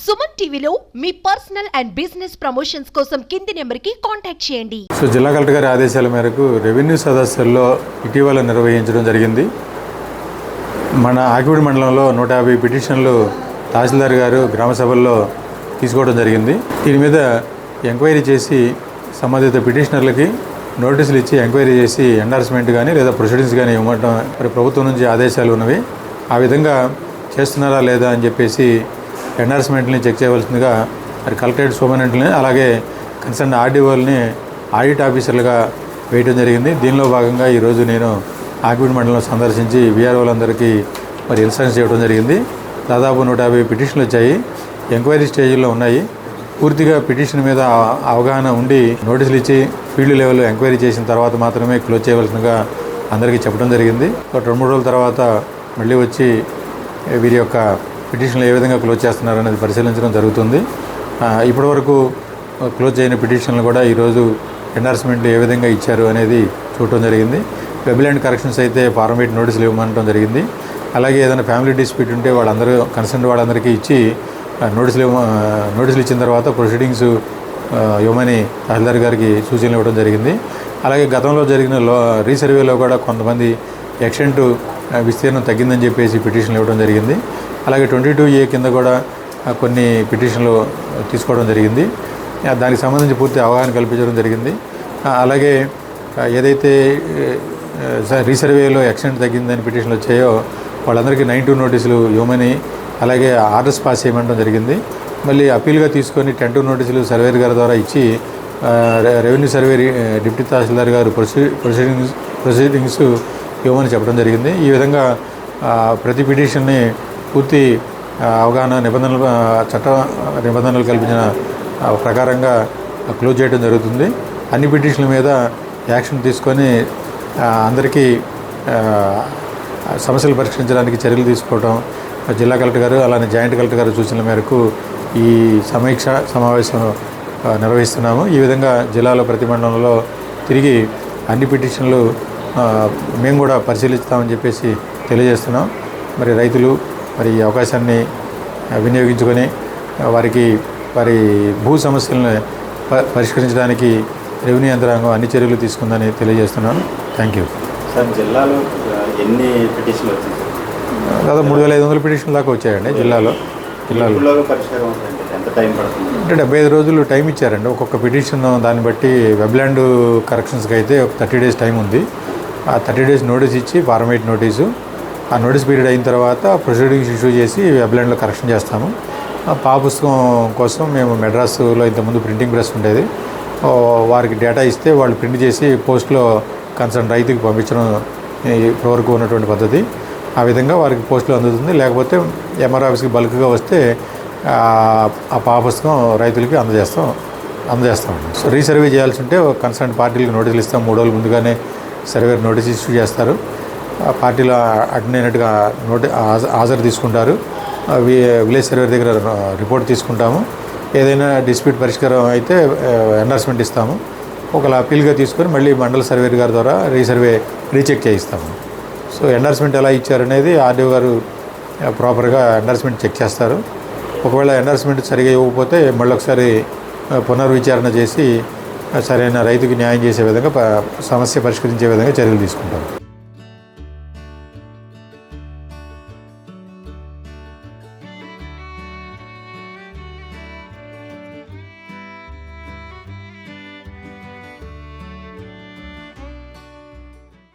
సుమన్ టీవీలో మీ personal and business promotions కోసం కింది నెంబర్కి కాంటాక్ట్ చేయండి. సో జిల్లా కలెక్టర్ గారి ఆదేశాల మేరకు రెవెన్యూ సదస్సుల్లో ఇటీవల నిర్వహించడం జరిగింది. మన ఆకివీడు మండలంలో 150 పిటిషన్లు తహసీల్దార్ గారు గ్రామ సభల్లో తీసుకోవడం జరిగింది. దీని మీద ఎంక్వైరీ చేసి సంబంధిత పిటిషనర్లకి నోటీసులు ఇచ్చి ఎంక్వైరీ చేసి ఎండార్స్మెంట్ కానీ లేదా ప్రొసీడింగ్స్ కానీ ఇవ్వడం మరి ప్రభుత్వం నుంచి ఆదేశాలు ఉన్నవి. ఆ విధంగా చేస్తున్నారా లేదా అని చెప్పేసి ఎండార్స్మెంట్ని చెక్ చేయవలసిందిగా మరి కలెక్టరేట్ సూపరింటెండెంట్ని అలాగే కన్సర్న్ ఆర్డీఓల్ని ఆడిట్ ఆఫీసర్లుగా వేయడం జరిగింది. దీనిలో భాగంగా ఈరోజు నేను ఆకివీడు మండలం సందర్శించి వీఆర్ఓలందరికీ మరి ఇన్స్ట్రక్షన్స్ ఇవ్వడం జరిగింది. దాదాపు 150 పిటిషన్లు వచ్చాయి, ఎంక్వైరీ స్టేజ్లో ఉన్నాయి. పూర్తిగా పిటిషన్ మీద అవగాహన ఉండి నోటీసులు ఇచ్చి ఫీల్డ్ లెవెల్లో ఎంక్వైరీ చేసిన తర్వాత మాత్రమే క్లోజ్ చేయవలసిందిగా అందరికీ చెప్పడం జరిగింది. 2-3 రోజుల తర్వాత మళ్ళీ వచ్చి వీరి యొక్క పిటిషన్లు ఏ విధంగా క్లోజ్ చేస్తున్నారనేది పరిశీలించడం జరుగుతుంది. ఇప్పటివరకు క్లోజ్ చేయని పిటిషన్లు కూడా ఈరోజు ఎండార్స్మెంట్లు ఏ విధంగా ఇచ్చారు అనేది చూడటం జరిగింది. వెబ్లాండ్ కరెక్షన్స్ అయితే ఫార్మేట్ నోటీసులు ఇవ్వమంటం జరిగింది. అలాగే ఏదైనా ఫ్యామిలీ డిస్ప్యూట్ ఉంటే వాళ్ళందరూ కన్సర్న్ వాళ్ళందరికీ ఇచ్చి నోటీసులు ఇచ్చిన తర్వాత ప్రొసీడింగ్స్ ఇవ్వమని తహసీల్దార్ గారికి సూచనలు ఇవ్వడం జరిగింది. అలాగే గతంలో జరిగిన రీసర్వేలో కూడా కొంతమంది ఎక్స్టెంట్ విస్తీర్ణం తగ్గిందని చెప్పేసి పిటిషన్లు ఇవ్వడం జరిగింది. అలాగే 22A కింద కూడా కొన్ని పిటిషన్లు తీసుకోవడం జరిగింది. దానికి సంబంధించి పూర్తి అవగాహన కల్పించడం జరిగింది. అలాగే ఏదైతే రీసర్వేలో ఎక్స్టెంట్ తగ్గిందని పిటిషన్లు వచ్చాయో వాళ్ళందరికీ 92 నోటీసులు ఇవ్వమని అలాగే ఆర్డర్స్ పాస్ చేయమంటం జరిగింది. మళ్ళీ అప్పీల్గా తీసుకొని 10 నోటీసులు సర్వేర్ గారి ద్వారా ఇచ్చి రెవెన్యూ సర్వే డిప్యూటీ తహసీల్దార్ గారు ప్రొసీడింగ్స్ ఇవ్వమని చెప్పడం జరిగింది. ఈ విధంగా ప్రతి పిటిషన్ని పూర్తి అవగాహన చట్ట నిబంధనలు కల్పించిన ప్రకారంగా క్లోజ్ చేయడం జరుగుతుంది. అన్ని పిటిషన్ల మీద యాక్షన్ తీసుకొని అందరికీ సమస్యలు పరిష్కరించడానికి చర్యలు తీసుకోవడం జిల్లా కలెక్టర్ గారు అలానే జాయింట్ కలెక్టర్ గారు సూచనల మేరకు ఈ సమీక్ష సమావేశం నిర్వహిస్తున్నాము. ఈ విధంగా జిల్లాలో ప్రతి మండలంలో తిరిగి అన్ని పిటిషన్లు మేము కూడా పరిశీలిస్తామని చెప్పేసి తెలియజేస్తున్నాం. మరి రైతులు మరి ఈ అవకాశాన్ని వినియోగించుకొని వారి భూ సమస్యలను పరిష్కరించడానికి రెవెన్యూ యంత్రాంగం అన్ని చర్యలు తీసుకుందని తెలియజేస్తున్నాను. Thank you. సార్, జిల్లాలో ఎన్ని పిటిషన్లు వచ్చాయి? దాదాపు 3500 పిటిషన్ల దాకా వచ్చాయండి జిల్లాలో. పరిష్కారం ఎంత టైం పడుతుంది? అంటే 75 రోజులు టైం ఇచ్చారండి ఒక్కొక్క పిటిషన్. దాన్ని బట్టి వెబ్లాండ్ కరెక్షన్స్కి అయితే 30 డేస్ టైం ఉంది. ఆ 30 డేస్ నోటీస్ ఇచ్చి ఫార్మేట్ నోటీసు, ఆ నోటీస్ పీరియడ్ అయిన తర్వాత ప్రొసీడింగ్స్ ఇష్యూ చేసి వెబ్లాండ్లో కరెక్షన్ చేస్తాము. పుస్తకం కోసం మేము మెడ్రాస్లో ఇంతకుముందు ప్రింటింగ్ ప్రెస్ ఉండేది, వారికి డేటా ఇస్తే వాళ్ళు ప్రింట్ చేసి పోస్ట్లో కన్సర్న్ రైతుకి పంపించడం ఇప్పటివరకు ఉన్నటువంటి పద్ధతి. ఆ విధంగా వారికి పోస్టులో అందుతుంది. లేకపోతే ఎంఆర్ ఆఫీస్కి బల్క్గా వస్తే ఆ పుస్తకం రైతులకి అందజేస్తాం. సో రీసర్వే చేయాల్సి ఉంటే కన్సర్న్ పార్టీలకు నోటీసులు ఇస్తాం. 3 రోజుల ముందుగానే సర్వేర్ నోటీస్ ఇష్యూ చేస్తారు. పార్టీలో అటెండ్ అయినట్టుగా హాజరు తీసుకుంటారు. విలేజ్ సర్వేర్ దగ్గర రిపోర్ట్ తీసుకుంటాము. ఏదైనా డిస్ప్యూట్ పరిష్కారం అయితే ఎండార్స్మెంట్ ఇస్తాము. ఒకవేళ అప్పీల్గా తీసుకొని మళ్ళీ మండల సర్వేర్ గారి ద్వారా రీచెక్ చేయిస్తాము. సో ఎండార్స్మెంట్ ఎలా ఇచ్చారనేది ఆర్డీఓ గారు ప్రాపర్గా ఎండార్స్మెంట్ చెక్ చేస్తారు. ఒకవేళ ఎండార్స్మెంట్ సరిగా ఇవ్వకపోతే మళ్ళీ ఒకసారి పునర్విచారణ చేసి సరైన రైతుకి న్యాయం చేసే విధంగా సమస్య పరిష్కరించే విధంగా చర్యలు తీసుకుంటారు.